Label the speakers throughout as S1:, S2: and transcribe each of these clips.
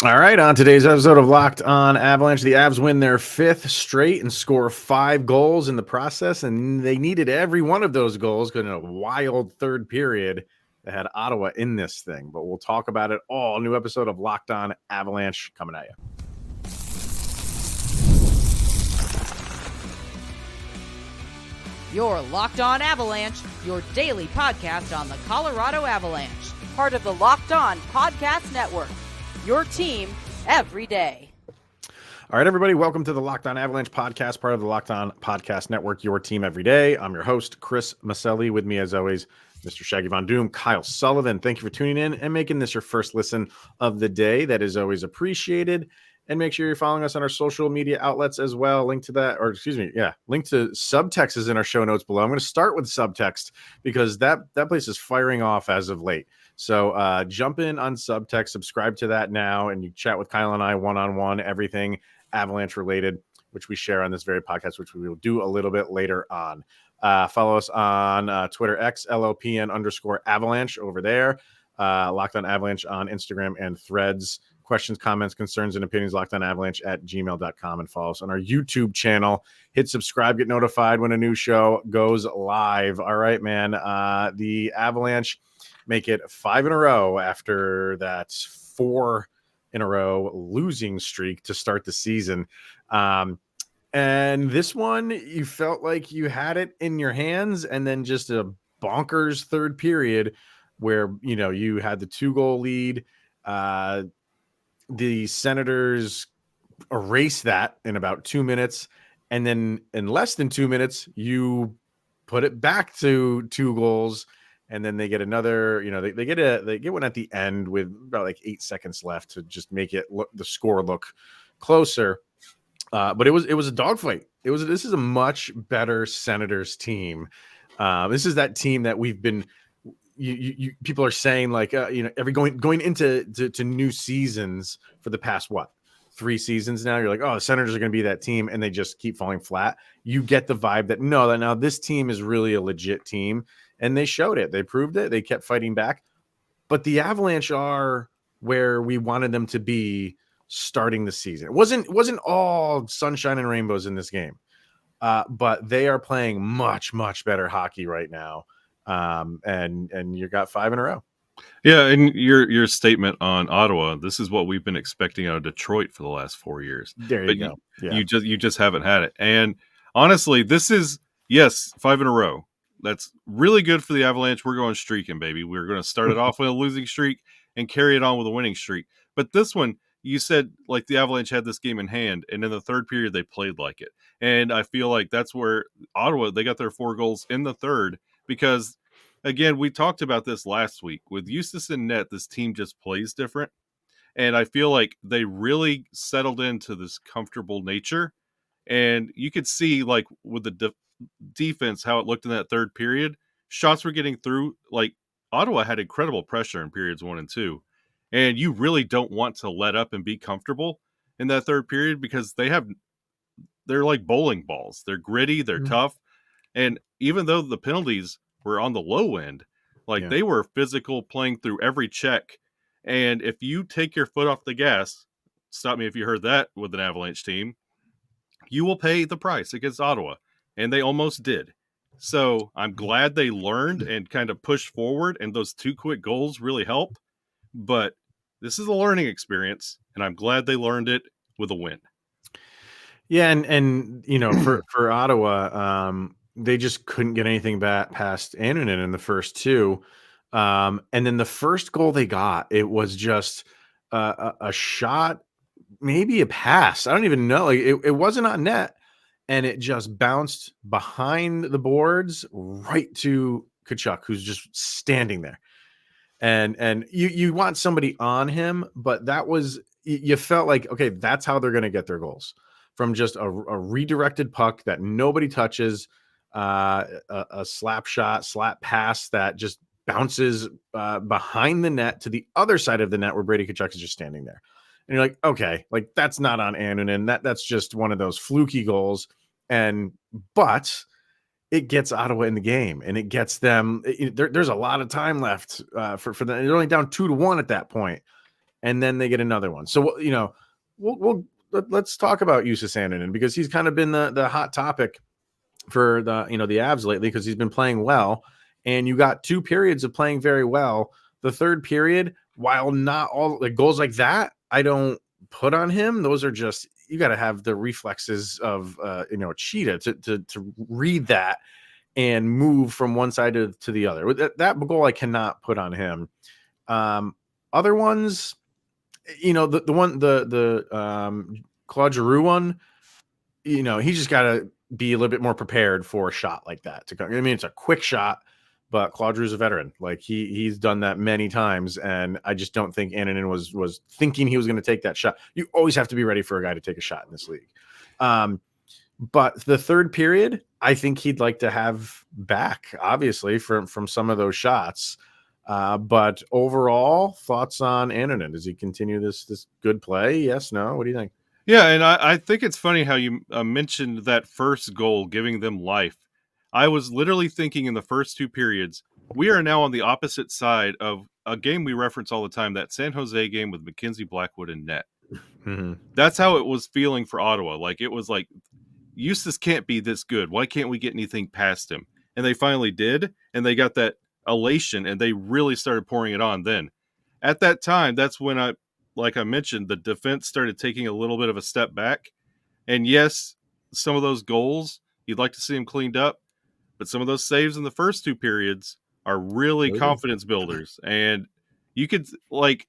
S1: All right, on today's episode of Locked On Avalanche, the Avs win their fifth straight and score 5 goals in the process, and they needed every one of those goals because in a wild third period, they had Ottawa in this thing. But we'll talk about it all. New episode of Locked On Avalanche coming at you.
S2: You're Locked On Avalanche, your daily podcast on the Colorado Avalanche, part of the Locked On Podcast Network. Your team every day.
S1: All right, everybody, welcome to the Locked On Avalanche podcast, part of the Locked On Podcast Network, your team every day. I'm your host, Chris Maselli. With me, as always, Mr. Shaggy Von Doom, Kyle Sullivan. Thank you for tuning in and making this your first listen of the day. That is always appreciated. And make sure you're following us on our social media outlets as well. Link to Subtext is in our show notes below. I'm going to start with Subtext because that place is firing off as of late. So jump in on Subtext, subscribe to that now, and you chat with Kyle and I one-on-one, everything Avalanche related, which we share on this very podcast, which we will do a little bit later on. Follow us on Twitter, XLOPN_Avalanche over there. Locked On Avalanche on Instagram and Threads. Questions, comments, concerns, and opinions, lockedonavalanche@gmail.com, and follow us on our YouTube channel. Hit subscribe, get notified when a new show goes live. All right, man. The Avalanche make it 5 in a row after that 4 in a row losing streak to start the season. And this one, you felt like you had it in your hands, and then just a bonkers third period where, you had the 2-goal lead. The Senators erase that in about 2 minutes. And then in less than 2 minutes, you put it back to 2 goals. And then they get another, they get one at the end with about like 8 seconds left to just make it the score look closer. But it was a dogfight. This is a much better Senators team. This is that team that we've been, people are saying like, every going into new seasons for the past 3 seasons now, you're like, oh, the Senators are going to be that team, and they just keep falling flat. You get the vibe that now this team is really a legit team, and they showed it. They proved it. They kept fighting back, but the Avalanche are where we wanted them to be starting the season. It wasn't all sunshine and rainbows in this game, but they are playing much, much better hockey right now. And you got 5 in a row.
S3: Yeah, and your statement on Ottawa, this is what we've been expecting out of Detroit for the last 4 years.
S1: There you go. Yeah.
S3: You just haven't had it. And honestly, this is 5 in a row. That's really good for the Avalanche. We're going streaking, baby. We're going to start it off with a losing streak and carry it on with a winning streak. But this one, you said like the Avalanche had this game in hand, and in the third period they played like it. And I feel like that's where Ottawa, they got their 4 goals in the third. Because, again, we talked about this last week. With Justus in net, this team just plays different. And I feel like they really settled into this comfortable nature. And you could see, like, with the defense, how it looked in that third period. Shots were getting through. Like, Ottawa had incredible pressure in periods 1 and 2. And you really don't want to let up and be comfortable in that third period because they're like bowling balls. They're gritty. They're tough. And even though the penalties were on the low end, they were physical, playing through every check. And if you take your foot off the gas, stop me if you heard that with an Avalanche team, you will pay the price against Ottawa. And they almost did. So I'm glad they learned and kind of pushed forward, and those 2 quick goals really helped. But this is a learning experience, and I'm glad they learned it with a win.
S1: Yeah, and for Ottawa, they just couldn't get anything back past Annunen in the first 2. And then the first goal they got, it was just a shot, maybe a pass. I don't even know. Like it wasn't on net, and it just bounced behind the boards right to Tkachuk, who's just standing there. And you want somebody on him, but that was, you felt like, okay, that's how they're going to get their goals, from just a redirected puck that nobody touches. A slap pass that just bounces behind the net to the other side of the net where Brady Tkachuk is just standing there. And you're like, okay, like that's not on Annunen. That's just one of those fluky goals. But it gets Ottawa in the game, and it gets them. There's a lot of time left for them. They're only down 2-1 at that point. and then they get another one. So, let's talk about Justus Annunen, because he's kind of been the hot topic for the Avs lately, because he's been playing well, and you got 2 periods of playing very well. The third period, while not all the goals like that, I don't put on him. Those are just, you got to have the reflexes of a cheetah to read that and move from one side to the other. That goal I cannot put on him. Other ones, the Claude Giroux one, he just got to be a little bit more prepared for a shot like that to come. I mean, it's a quick shot, but Claude Giroux's a veteran. Like he's done that many times, and I just don't think Annunen was thinking he was going to take that shot. You always have to be ready for a guy to take a shot in this league. But the third period, I think he'd like to have back, obviously, from some of those shots. But overall, thoughts on Annunen? Does he continue this good play? Yes, no? What do you think?
S3: Yeah, and I think it's funny how you mentioned that first goal, giving them life. I was literally thinking in the first 2 periods, we are now on the opposite side of a game we reference all the time, that San Jose game with Mackenzie Blackwood and net.
S1: Mm-hmm.
S3: That's how it was feeling for Ottawa. Like, it was like, Justus can't be this good. Why can't we get anything past him? And they finally did, and they got that elation, and they really started pouring it on then. At that time, that's when like I mentioned, the defense started taking a little bit of a step back. And yes, some of those goals, you'd like to see them cleaned up, but some of those saves in the first 2 periods are really confidence builders. And you could, like,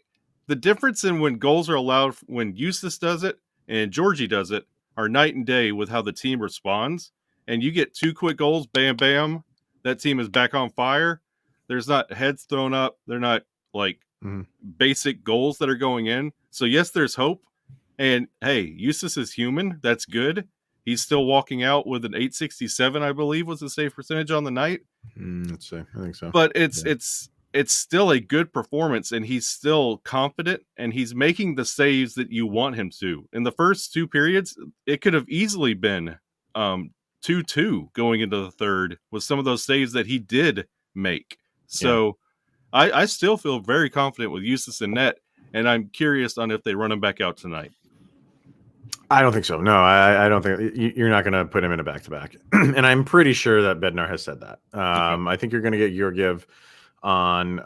S3: the difference in when goals are allowed, when Justus does it and Georgie does it, are night and day with how the team responds. And you get 2 quick goals, bam, bam, that team is back on fire. There's not heads thrown up. They're not like basic goals that are going in. So yes, there's hope. And hey, Justus is human. That's good. He's still walking out with an 867, I believe, was the save percentage on the night.
S1: Let's see. I think so.
S3: But it's still a good performance, and he's still confident, and he's making the saves that you want him to. In the first 2 periods, it could have easily been 2-2 going into the third with some of those saves that he did make. So I still feel very confident with Justus and net, and I'm curious on if they run him back out tonight.
S1: I don't think so. No, I don't think you're not going to put him in a back-to-back. And I'm pretty sure that Bednar has said that. I think you're going to get Georgiev on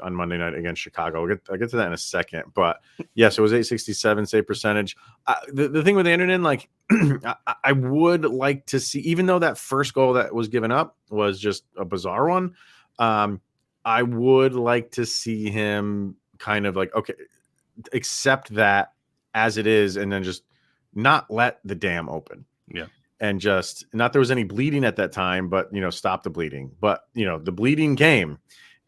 S1: Monday night against Chicago. I'll get to that in a second. But yes, it was 867 save percentage. The thing with Annunen, like, I would like to see, even though that first goal that was given up was just a bizarre one, I would like to see him kind of like, okay, accept that as it is, and then just not let the dam open.
S3: Yeah.
S1: And just not there was any bleeding at that time, but stop the bleeding. But the bleeding came,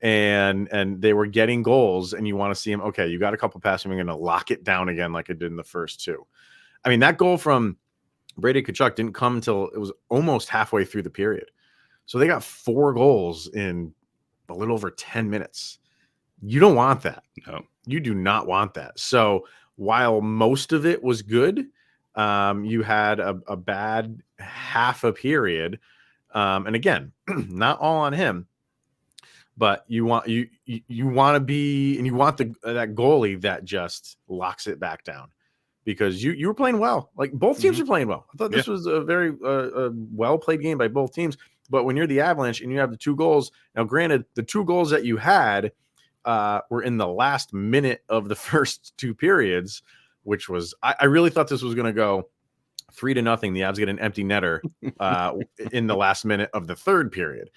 S1: and they were getting goals, and you want to see him. Okay, you got a couple passes, we're going to lock it down again like it did in the first 2. I mean, that goal from Brady Tkachuk didn't come until it was almost halfway through the period. So they got 4 goals in a little over 10 minutes. You don't want that.
S3: No,
S1: you do not want that. So while most of it was good, you had a bad half a period. And again, not all on him, but you want to be, and you want that goalie that just locks it back down, because you were playing well. Like, both teams were playing well. I thought this was a very well played game by both teams. But when you're the Avalanche and you have the 2 goals, now granted, the 2 goals that you had were in the last minute of the first 2 periods, which was, I really thought this was going to go 3-0. The Avs get an empty netter in the last minute of the third period.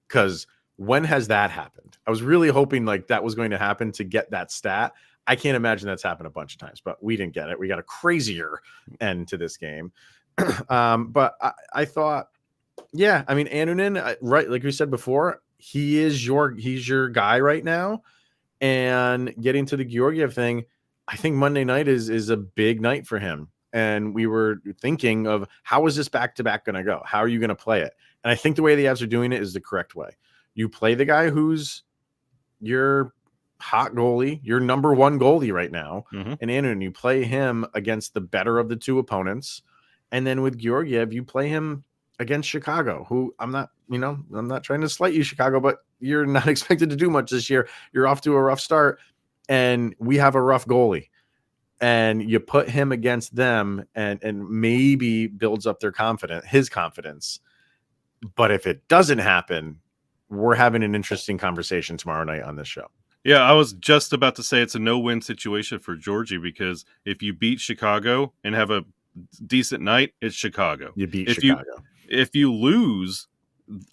S1: Because when has that happened? I was really hoping like that was going to happen to get that stat. I can't imagine that's happened a bunch of times, but we didn't get it. We got a crazier end to this game. But I thought, yeah, I mean, Annunen, right, like we said before, he's your guy right now. And getting to the Georgiev thing, I think Monday night is a big night for him. And we were thinking of, how is this back-to-back going to go? How are you going to play it? And I think the way the Avs are doing it is the correct way. You play the guy who's your hot goalie, your number 1 goalie right now, and Annunen, you play him against the better of the 2 opponents. And then with Georgiev, you play him against Chicago, who I'm not trying to slight you, Chicago, but you're not expected to do much this year. You're off to a rough start. and we have a rough goalie, and you put him against them and maybe builds up his confidence. But if it doesn't happen, we're having an interesting conversation tomorrow night on this show.
S3: Yeah, I was just about to say it's a no-win situation for Georgie, because if you beat Chicago and have a decent night, it's Chicago.
S1: You beat Chicago.
S3: If you lose,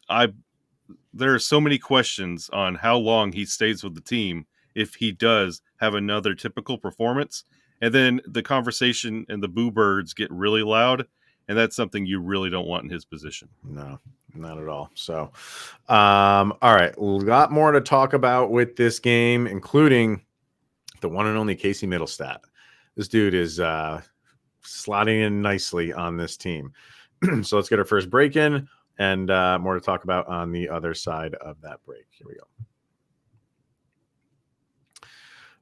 S3: there are so many questions on how long he stays with the team if he does have another typical performance. And then the conversation and the boo birds get really loud, and that's something you really don't want in his position.
S1: No, not at all. So, all right, a lot more to talk about with this game, including the one and only Casey Mittelstadt. This dude is slotting in nicely on this team. So let's get our first break in, and more to talk about on the other side of that break. Here we go.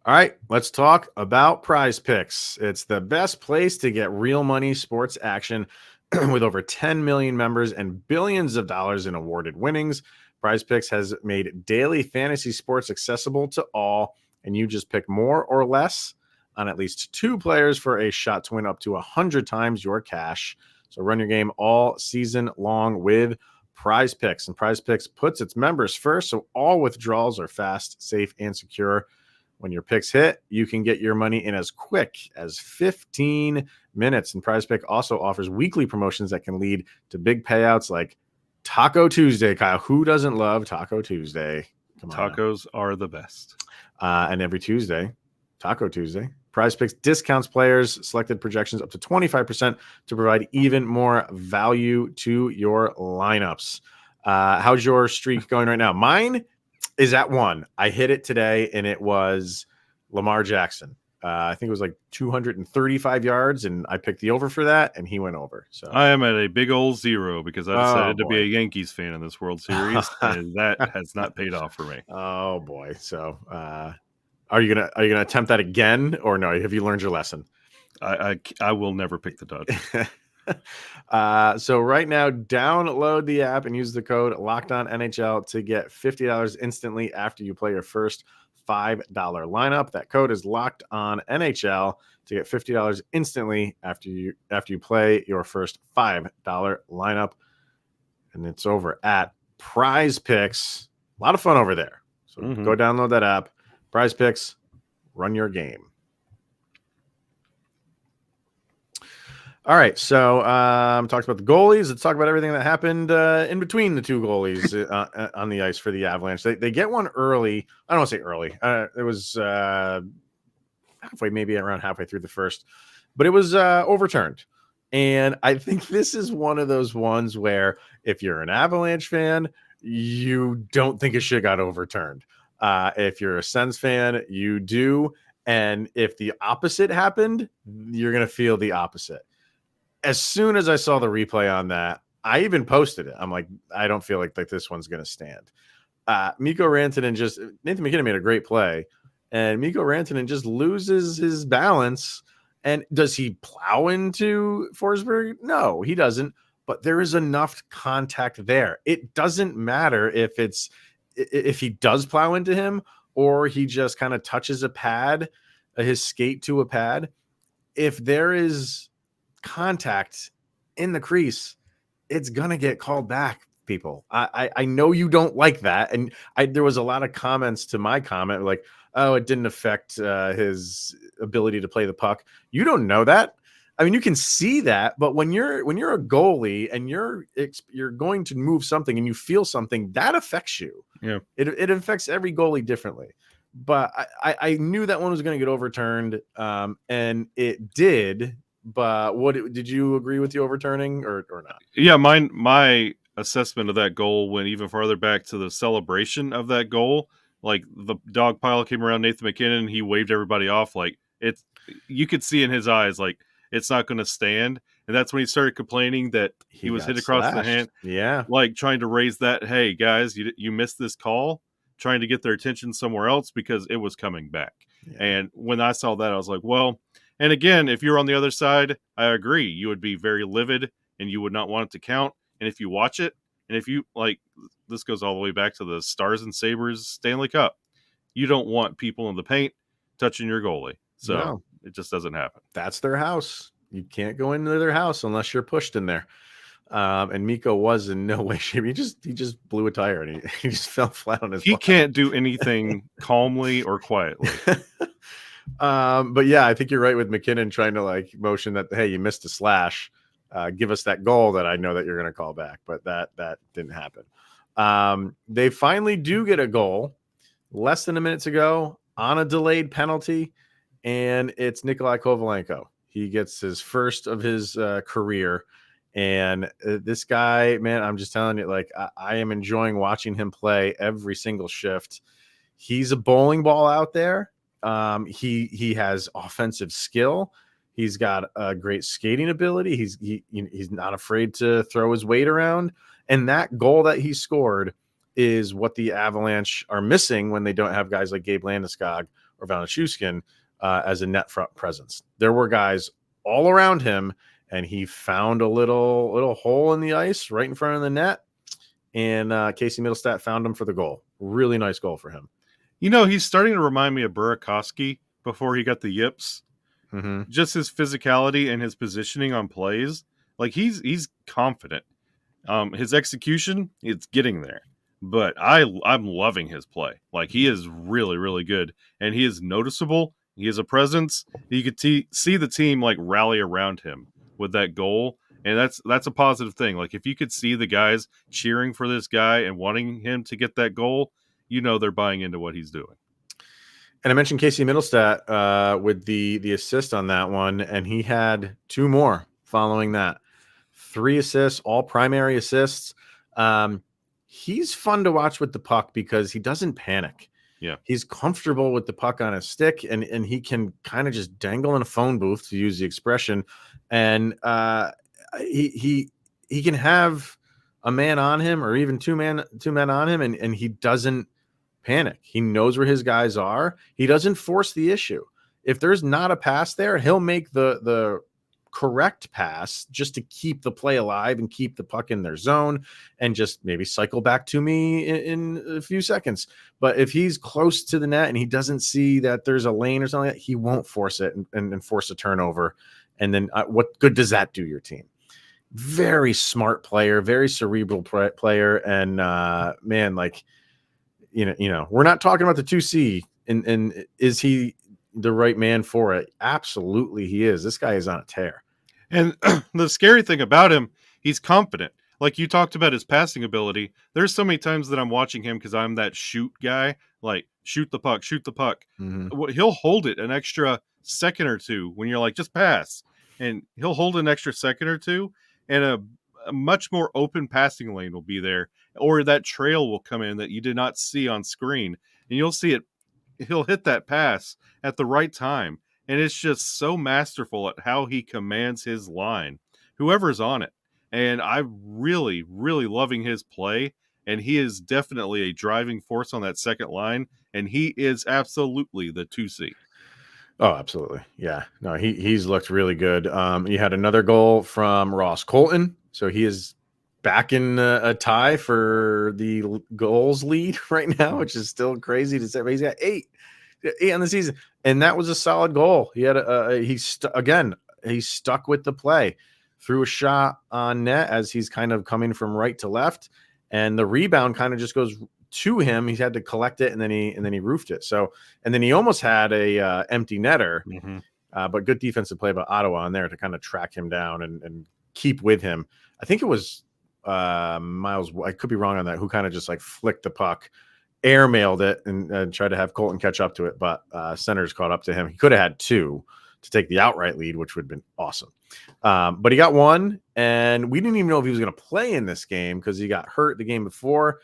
S1: All right, let's talk about Prize Picks. It's the best place to get real money sports action with over 10 million members and billions of dollars in awarded winnings. Prize Picks has made daily fantasy sports accessible to all, and you just pick more or less on at least 2 players for a shot to win up to 100 times your cash. So run your game all season long with Prize Picks. And Prize Picks puts its members first, so all withdrawals are fast, safe, and secure. When your picks hit, you can get your money in as quick as 15 minutes. And Prize Pick also offers weekly promotions that can lead to big payouts like Taco Tuesday. Kyle, who doesn't love Taco Tuesday? Come on.
S3: Tacos are the best.
S1: And every Tuesday, Taco Tuesday, Prize Picks discounts players' selected projections up to 25% to provide even more value to your lineups. How's your streak going right now? Mine is at 1. I hit it today, and it was Lamar Jackson. I think it was like 235 yards, and I picked the over for that, and he went over. So
S3: I am at a big old 0 because I decided to be a Yankees fan in this World Series, and that has not paid off for me.
S1: Oh boy! So are you gonna attempt that again, or no? Have you learned your lesson?
S3: I will never pick the Dodgers.
S1: So right now, download the app and use the code LOCKEDONNHL to get $50 instantly after you play your first $5 lineup. That code is LOCKEDONNHL to get $50 instantly after you play your first $5 lineup. And it's over at Prize Picks. A lot of fun over there. So go download that app. Prize Picks, run your game. All right, so talked about the goalies. Let's talk about everything that happened in between the 2 goalies on the ice for the Avalanche. They get one early. I don't want to say early. It was around halfway through the first, but it was overturned. And I think this is one of those ones where if you're an Avalanche fan, you don't think it should got overturned. If you're a Sens fan, you do. And if the opposite happened, you're going to feel the opposite. As soon as I saw the replay on that, I even posted it. I'm like, I don't feel like this one's going to stand. Mikko Rantanen Nathan McKinnon made a great play, and Mikko Rantanen just loses his balance. And does he plow into Forsberg? No, he doesn't. But there is enough contact there. It doesn't matter if he does plow into him or he just kind of touches a pad, his skate to a pad. If there is contact in the crease, it's gonna get called back, people. I know you don't like that, and there was a lot of comments to my comment like, oh, it didn't affect his ability to play the puck. You don't know that. I mean, you can see that, but when you're a goalie and you're going to move something and you feel something, that affects you.
S3: Yeah,
S1: it affects every goalie differently. But I knew that one was going to get overturned, and it did. But did you agree with the overturning or not?
S3: Yeah, my assessment of that goal went even farther back to the celebration of that goal. Like the dog pile came around Nathan McKinnon, he waved everybody off. Like you could see in his eyes, like it's not going to stand. And that's when he started complaining that he was hit across the hand.
S1: Yeah,
S3: like trying to raise that, hey guys, you missed this call, trying to get their attention somewhere else because it was coming back. Yeah. And when I saw that, I was like, well. And again, if you're on the other side, I agree. You would be very livid and you would not want it to count. And if you watch it, and if you this goes all the way back to the Stars and Sabres Stanley Cup, you don't want people in the paint touching your goalie. So
S1: No.
S3: it just doesn't happen.
S1: That's their house. You can't go into their house unless you're pushed in there. And Mikko was in no way, shape. He just blew a tire and he just fell flat on his
S3: He
S1: butt.
S3: can't do anything calmly or quietly.
S1: But yeah, I think you're right with McKinnon trying to like motion that, hey, you missed a slash. Give us that goal that I know that you're going to call back. But that didn't happen. They finally do get a goal less than a minute to go on a delayed penalty. And it's Nikolai Kovalenko. He gets his first of his career. And this guy, man, I'm just telling you, like, I am enjoying watching him play every single shift. He's a bowling ball out there. He has offensive skill. He's got a great skating ability. He's not afraid to throw his weight around. And that goal that he scored is what the Avalanche are missing when they don't have guys like Gabe Landeskog or Valenchushkin as a net front presence. There were guys all around him, and he found a little hole in the ice right in front of the net. And Casey Mittelstadt found him for the goal. Really nice goal for him.
S3: You know, he's starting to remind me of Burakovsky before he got the yips.
S1: Mm-hmm.
S3: Just his physicality and his positioning on plays. Like, he's confident. His execution, it's getting there. But I'm loving his play. Like, he is really, really good. And he is noticeable. He has a presence. You could see the team, like, rally around him with that goal. And that's a positive thing. Like, if you could see the guys cheering for this guy and wanting him to get that goal, you know they're buying into what he's doing.
S1: And I mentioned Casey Mittelstadt with the assist on that one, and he had 2 more following that. 3 assists, all primary assists. He's fun to watch with the puck because he doesn't panic.
S3: Yeah.
S1: He's comfortable with the puck on his stick, and he can kind of just dangle in a phone booth, to use the expression. And he can have a man on him or even two men on him, and he doesn't panic. He knows where his guys are. He doesn't force the issue. If there's not a pass there, he'll make the correct pass just to keep the play alive and keep the puck in their zone and just maybe cycle back to me in a few seconds. But if he's close to the net and he doesn't see that there's a lane or something like that, he won't force it and force a turnover. And then what good does that do your team? Very smart player, very cerebral player. And man, like, you know, we're not talking about the 2C and is he the right man for it? Absolutely he is. This guy is on a tear.
S3: And the scary thing about him, he's confident. Like you talked about his passing ability. There's so many times that I'm watching him because I'm that shoot guy, like shoot the puck. Mm-hmm. He'll hold it an extra second or two when you're like, just pass. And he'll hold an extra second or two, and a much more open passing lane will be there, or that trail will come in that you did not see on screen, and you'll see it. He'll hit that pass at the right time, and it's just so masterful at how he commands his line, whoever's on it. And I'm really, really loving his play, and he is definitely a driving force on that second line, and he is absolutely the 2C.
S1: Oh, absolutely. Yeah. No, he's looked really good. You had another goal from Ross Colton. So he is back in a tie for the goals lead right now, which is still crazy to say. But he's got 8 on the season. And that was a solid goal. He had he stuck with the play, threw a shot on net as he's kind of coming from right to left. And the rebound kind of just goes to him. He had to collect it, and then he roofed it. So, and then he almost had a empty netter,
S3: mm-hmm.
S1: But good defensive play by Ottawa on there to kind of track him down and keep with him. I think it was Miles. I could be wrong on that. Who kind of just like flicked the puck, airmailed it, and tried to have Colton catch up to it, but Centers caught up to him. He could have had 2 to take the outright lead, which would have been awesome. But he got 1, and we didn't even know if he was going to play in this game because he got hurt the game before.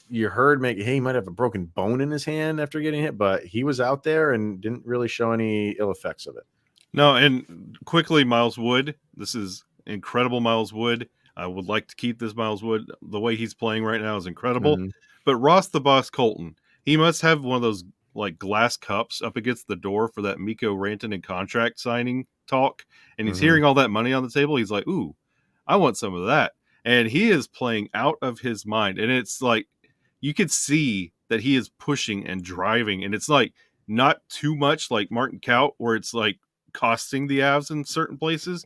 S1: You heard he might have a broken bone in his hand after getting hit, but he was out there and didn't really show any ill effects of it.
S3: No, and quickly, Miles Wood. This is incredible, Miles Wood. I would like to keep this Miles Wood. The way he's playing right now is incredible. Mm-hmm. But Ross the Boss Colton, he must have one of those like glass cups up against the door for that Mikko Rantanen contract signing talk, and he's hearing all that money on the table. He's like, "Ooh, I want some of that." And he is playing out of his mind, and it's like you could see that he is pushing and driving, and it's like not too much like Martin Kaut, where it's like costing the Avs in certain places.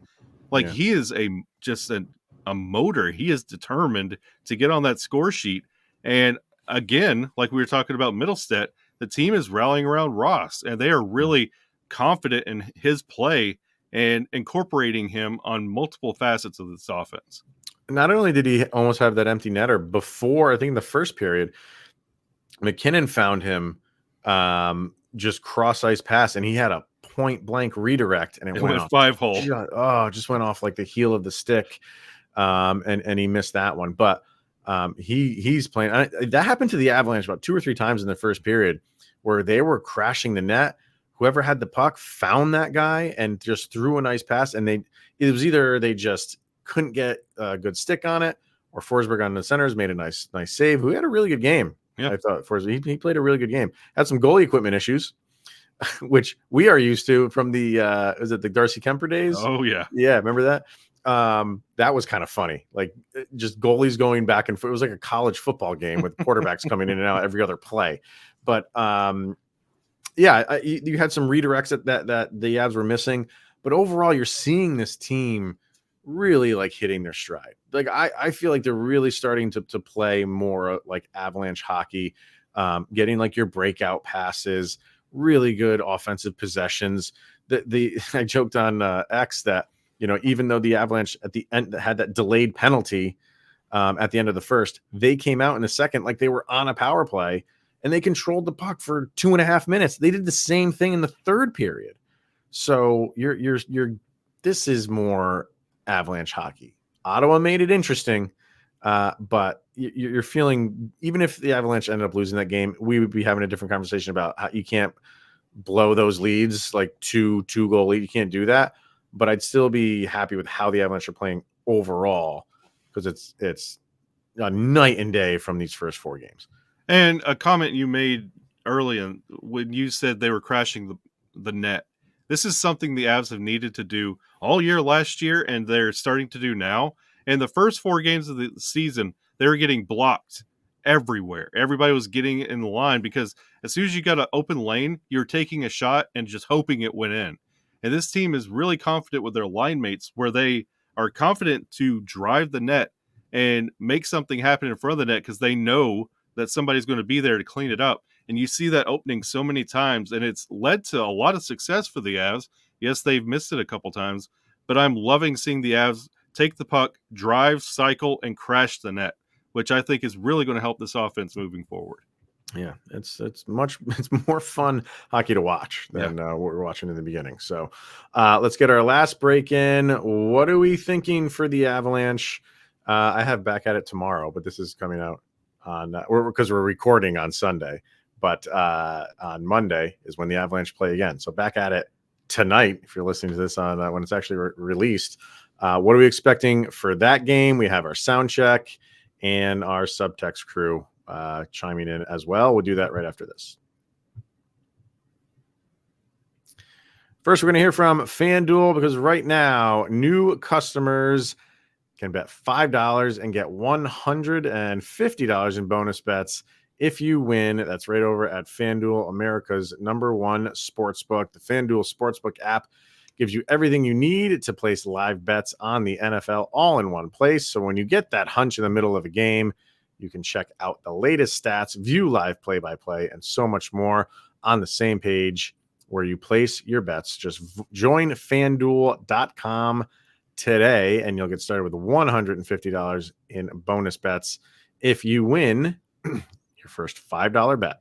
S3: Like he is just a motor. He is determined to get on that score sheet. And again, like we were talking about Mittelstadt, the team is rallying around Ross, and they are really confident in his play and incorporating him on multiple facets of this offense.
S1: Not only did he almost have that empty netter before, I think in the first period, McKinnon found him just cross ice pass, and he had a point blank redirect, and it went off
S3: 5-hole.
S1: Just went off like the heel of the stick, and he missed that one. But he's playing. That happened to the Avalanche about 2 or 3 times in the first period, where they were crashing the net. Whoever had the puck found that guy and just threw a nice pass, and it was either they just couldn't get a good stick on it, or Forsberg on the centers made a nice save. Who had a really good game.
S3: Yeah,
S1: I thought Forsberg he played a really good game. Had some goalie equipment issues, which we are used to from the is it the Darcy Kemper days?
S3: Oh yeah,
S1: remember that? That was kind of funny. Like just goalies going back and forth. It was like a college football game with quarterbacks coming in and out every other play. But you had some redirects that the Avs were missing. But overall, you're seeing this team really like hitting their stride. Like I feel like they're really starting to play more like Avalanche hockey, getting like your breakout passes, really good offensive possessions. I joked on X that, even though the Avalanche at the end had that delayed penalty at the end of the first, they came out in the second like they were on a power play, and they controlled the puck for 2.5 minutes. They did the same thing in the third period. So this is more Avalanche hockey. Ottawa made it interesting, but you're feeling, even if the Avalanche ended up losing that game, we would be having a different conversation about how you can't blow those leads, like two goal lead. You can't do that. But I'd still be happy with how the Avalanche are playing overall, because it's a night and day from these first 4 games.
S3: And a comment you made earlier when you said they were crashing the net. This is something the Avs have needed to do all year last year, and they're starting to do now. In the first 4 games of the season, they were getting blocked everywhere. Everybody was getting in the line, because as soon as you got an open lane, you're taking a shot and just hoping it went in. And this team is really confident with their line mates, where they are confident to drive the net and make something happen in front of the net, because they know that somebody's going to be there to clean it up. And you see that opening so many times, and it's led to a lot of success for the Avs. Yes, they've missed it a couple times, but I'm loving seeing the Avs take the puck, drive, cycle, and crash the net, which I think is really going to help this offense moving forward.
S1: Yeah, it's more fun hockey to watch than what we were watching in the beginning. So let's get our last break in. What are we thinking for the Avalanche? I have Back at It tomorrow, but this is coming out on because we're recording on Sunday. But on Monday is when the Avalanche play again. So Back at It tonight, if you're listening to this on when it's actually released. What are we expecting for that game? We have our sound check and our Subtext crew chiming in as well. We'll do that right after this. First, we're going to hear from FanDuel, because right now, new customers can bet $5 and get $150 in bonus bets if you win. That's right over at FanDuel, America's #1 sportsbook. The FanDuel Sportsbook app gives you everything you need to place live bets on the NFL all in one place. So when you get that hunch in the middle of a game, you can check out the latest stats, view live play-by-play, and so much more on the same page where you place your bets. Just join FanDuel.com today, and you'll get started with $150 in bonus bets if you win your first $5 bet.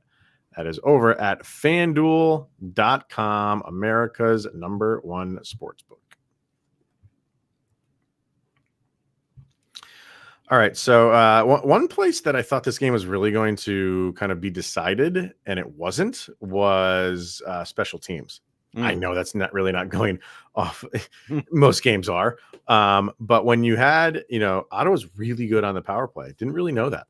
S1: That is over at FanDuel.com, America's #1 sportsbook. All right, so one place that I thought this game was really going to kind of be decided, and it wasn't, was special teams. I know that's not going off. Most games are. But when you had, Ottawa's really good on the power play. Didn't really know that.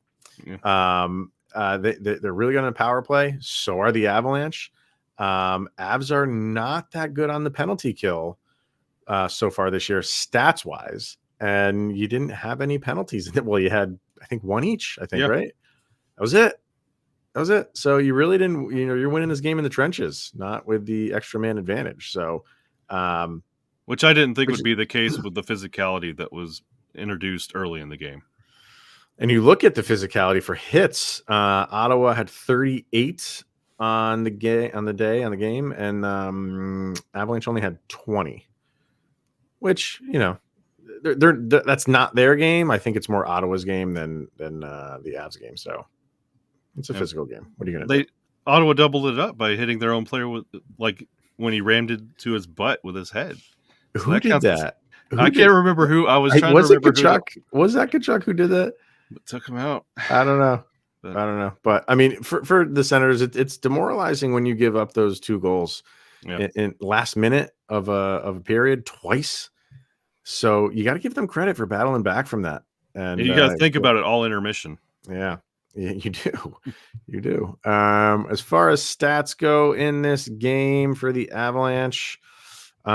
S1: Yeah. They're really good on the power play. So are the Avalanche. Avs are not that good on the penalty kill so far this year, stats wise. And you didn't have any penalties. Well, you had, I think, one each, right? That was it. That was it. So you really didn't, you're winning this game in the trenches, not with the extra man advantage. So,
S3: which I didn't think would be the case with the physicality that was introduced early in the game.
S1: And you look at the physicality for hits. Ottawa had 38 on the game, and Avalanche only had 20. Which that's not their game. I think it's more Ottawa's game than the Avs game. So it's a physical game. What are you gonna do?
S3: Ottawa doubled it up by hitting their own player with when he rammed it to his butt with his head. So
S1: who did that?
S3: I can't remember who. I was trying to remember.
S1: Was that Kachuk who did that?
S3: Took him out.
S1: I don't know. But I mean, for the Senators, it's demoralizing when you give up those 2 goals in last minute of a period twice. So you got to give them credit for battling back from that. And
S3: you got to think about it all intermission.
S1: Yeah, you do. You do. As far as stats go in this game for the Avalanche, you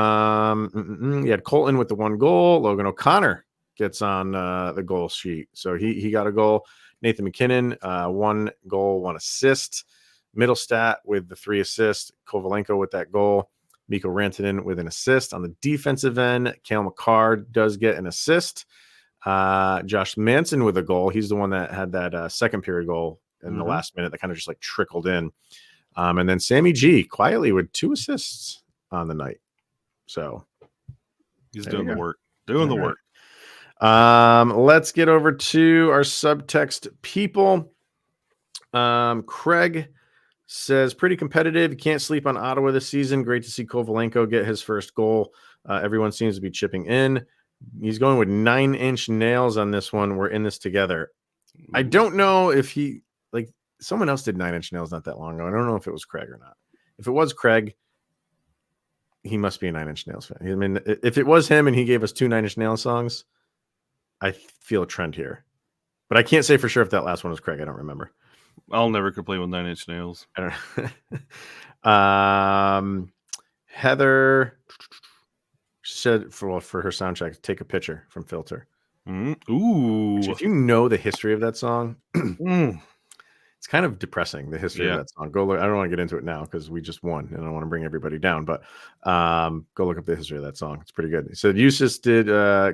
S1: had Colton with the 1 goal. Logan O'Connor gets on the goal sheet. So he got a goal. Nathan McKinnon, 1 goal, 1 assist. Mittelstadt with the 3 assists. Kovalenko with that goal. Mikko Rantanen with an assist. On the defensive end, Cale Makar does get an assist. Josh Manson with a goal. He's the one that had that second period goal in the last minute that kind of just like trickled in. And then Sammy G quietly with 2 assists on the night. So
S3: he's doing the work. Doing the work.
S1: Let's get over to our subtext people. Craig says pretty competitive. You can't sleep on Ottawa this season. Great to see Kovalenko get his first goal. Everyone seems to be chipping in. He's going with 9-inch nails on this one. We're in this together. I don't know if someone else did 9-inch nails not that long ago. I don't know if it was Craig or not. If it was Craig, he must be a 9-inch nails fan. I mean, if it was him and he gave us 2 9-inch nails songs, I feel a trend here, but I can't say for sure if that last one was Craig. I don't remember.
S3: I'll never complain with 9-inch nails.
S1: I don't know. Heather said for her sound check, take a picture from Filter.
S3: Ooh.
S1: Which, if you know the history of that song, it's kind of depressing, the history of that song. Go look. I don't want to get into it now because we just won and I don't want to bring everybody down, but go look up the history of that song. It's pretty good. He said Justus did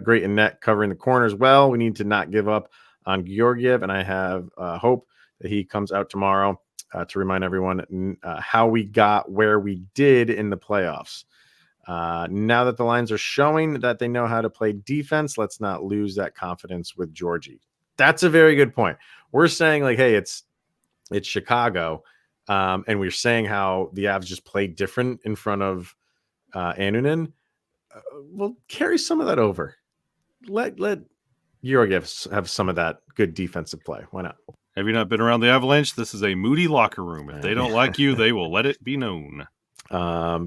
S1: great in net covering the corners well. We need to not give up on Georgiev, and I have hope that he comes out tomorrow to remind everyone how we got where we did in the playoffs. Now that the lines are showing that they know how to play defense, let's not lose that confidence with Georgie. That's a very good point. We're saying hey, it's Chicago, and we're saying how the Avs just played different in front of Annunen. We'll carry some of that over. Let Georgiev have some of that good defensive play. Why not?
S3: Have you not been around the Avalanche? This is a moody locker room. If they don't like you, they will let it be known.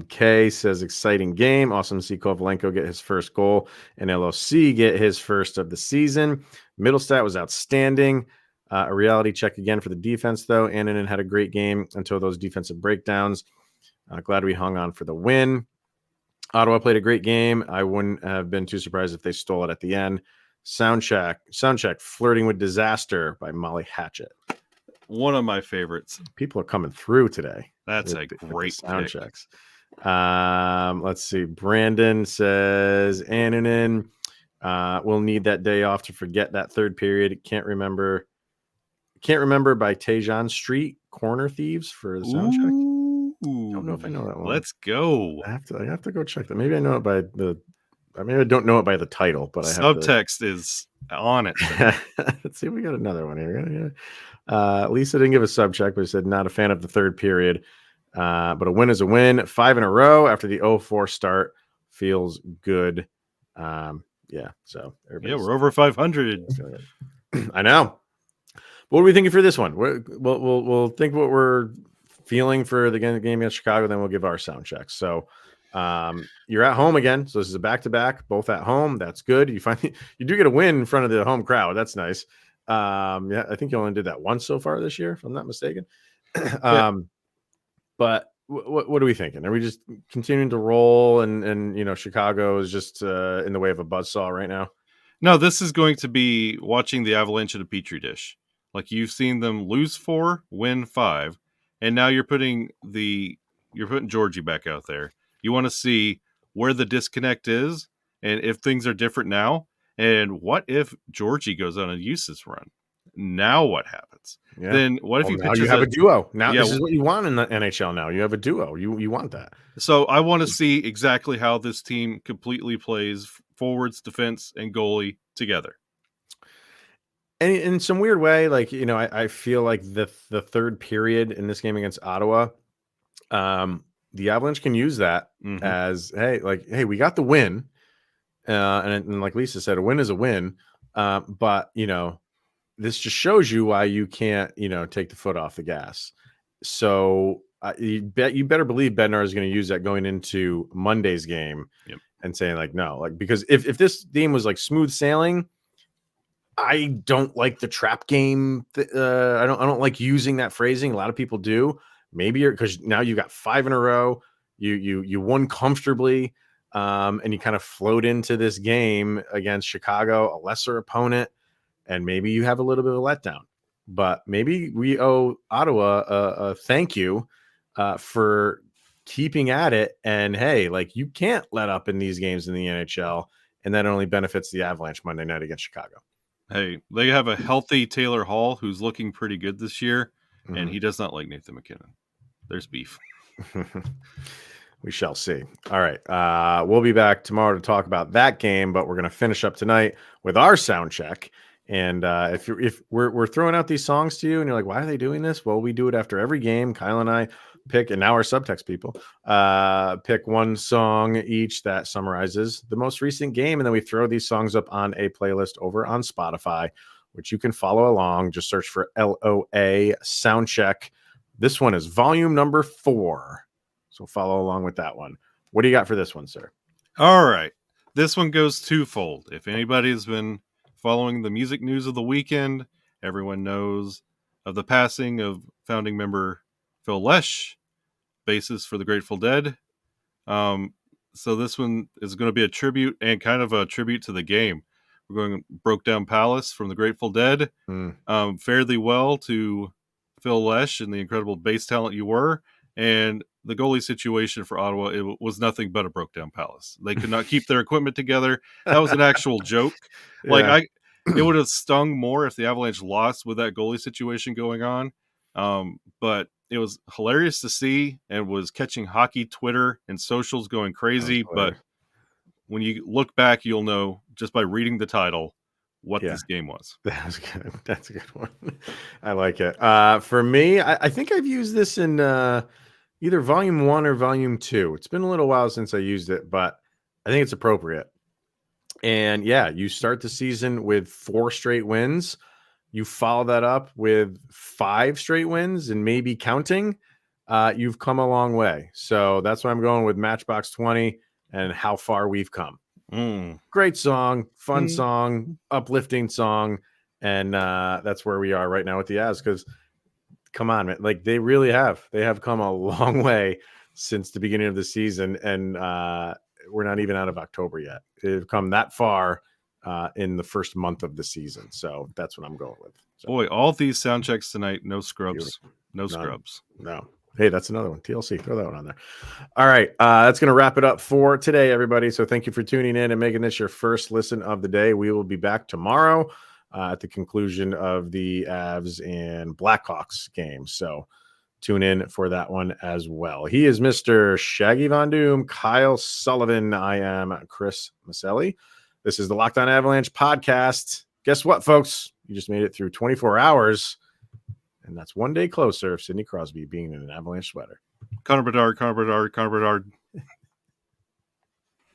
S1: Kay says exciting game. Awesome to see Kovalenko get his first goal and LOC get his first of the season. Mittelstadt was outstanding. A reality check again for the defense, though. Annunen had a great game until those defensive breakdowns. Glad we hung on for the win. Ottawa played a great game. I wouldn't have been too surprised if they stole it at the end. Soundcheck, Flirting with Disaster by Molly Hatchet.
S3: One of my favorites.
S1: People are coming through today.
S3: That's a great
S1: sound checks. Let's see. Brandon says Annunen will need that day off to forget that third period. Can't remember by Tejan Street, Corner Thieves for the sound check. Don't know if I know that one.
S3: Let's go.
S1: I have to go check that. Maybe I know it by maybe I don't know it by the title, but
S3: Subtext is on it.
S1: Let's see if we got another one here. Lisa didn't give a sub check, but said not a fan of the third period. But a win is a win. 5 in a row after the 0-4 start feels good. So
S3: we're over 500.
S1: I know. What are we thinking for this one? We'll think what we're feeling for the game against Chicago, then we'll give our sound checks. So you're at home again. So this is a back-to-back, both at home. That's good. You do get a win in front of the home crowd. That's nice. I think you only did that once so far this year, if I'm not mistaken. But what are we thinking? Are we just continuing to roll and Chicago is just in the way of a buzzsaw right now?
S3: No, this is going to be watching the Avalanche at a petri dish. Like you've seen them lose 4, win 5, and now you're putting Georgie back out there. You want to see where the disconnect is and if things are different now. And what if Georgie goes on a useless run? Now what happens?
S1: Yeah.
S3: Then what if
S1: Well,
S3: he
S1: now
S3: pitches
S1: you have a duo? Now
S3: Yeah,
S1: this is what you want in the NHL. Now you have a duo. You want that?
S3: So I want to see exactly how this team completely plays forwards, defense, and goalie together.
S1: And in some weird way, like, you know, I feel like the third period in this game against Ottawa, the Avalanche can use that as, hey, we got the win. And like Lisa said, a win is a win. But, you know, this just shows you why you can't, you know, take the foot off the gas. So you better believe Bednar is going to use that going into Monday's game and saying like, no, like, because if this game was like smooth sailing, I don't like the trap game. I don't like using that phrasing. A lot of people do. Maybe because now you got 5 in a row. You won comfortably. And you kind of float into this game against Chicago, a lesser opponent, and maybe you have a little bit of a letdown. But maybe we owe Ottawa a thank you for keeping at it. And hey, like, you can't let up in these games in the NHL, and that only benefits the Avalanche Monday night against Chicago.
S3: Hey, they have a healthy Taylor Hall who's looking pretty good this year, and he does not like Nathan McKinnon. There's beef.
S1: We shall see. All right. We'll be back tomorrow to talk about that game, but we're going to finish up tonight with our sound check. And if we're throwing out these songs to you and you're like, why are they doing this? Well, we do it after every game. Kyle and I pick, and now our Subtext people pick one song each that summarizes the most recent game. And then we throw these songs up on a playlist over on Spotify, which you can follow along. Just search for LOA Sound Check. This one is volume number 4. So follow along with that one. What do you got for this one, sir?
S3: All right. This one goes twofold. If anybody's been following the music news of the weekend, everyone knows of the passing of founding member Phil Lesh, bassist for the Grateful Dead. So this one is going to be a tribute and kind of a tribute to the game. We're going Broke Down Palace from the Grateful Dead. Fare thee well to Phil Lesh and the incredible bass talent you were. And the goalie situation for Ottawa, it was nothing but a broke down palace. They could not keep their equipment together. That was an actual joke.
S1: Yeah.
S3: It would have stung more if the Avalanche lost with that goalie situation going on. But it was hilarious to see, and was catching hockey Twitter and socials going crazy. But when you look back, you'll know just by reading the title what this game was.
S1: That was good. That's a good one. I like it. For me, I think I've used this in either volume 1 or volume 2. It's been a little while since I used it, but I think it's appropriate. And yeah, you start the season with 4 straight wins. You follow that up with 5 straight wins and maybe counting. You've come a long way. So that's why I'm going with Matchbox 20 and How Far We've Come. Great song, fun song, uplifting song. And that's where we are right now with the Avs, because come on, man. Like, they really have. They have come a long way since the beginning of the season, and we're not even out of October yet. They've come that far in the first month of the season. So that's what I'm going with. So,
S3: boy, all these sound checks tonight, no scrubs. Beautiful. No scrubs.
S1: No. Hey, that's another one. TLC. Throw that one on there. All right. That's going to wrap it up for today, everybody. So thank you for tuning in and making this your first listen of the day. We will be back tomorrow at the conclusion of the Avs and Blackhawks game. So tune in for that one as well. He is Mr. Shaggy Von Doom, Kyle Sullivan. I am Chris Maselli. This is the Locked On Avalanche podcast. Guess what, folks? You just made it through 24 hours. And that's one day closer of Sidney Crosby being in an Avalanche sweater.
S3: Connor Bedard.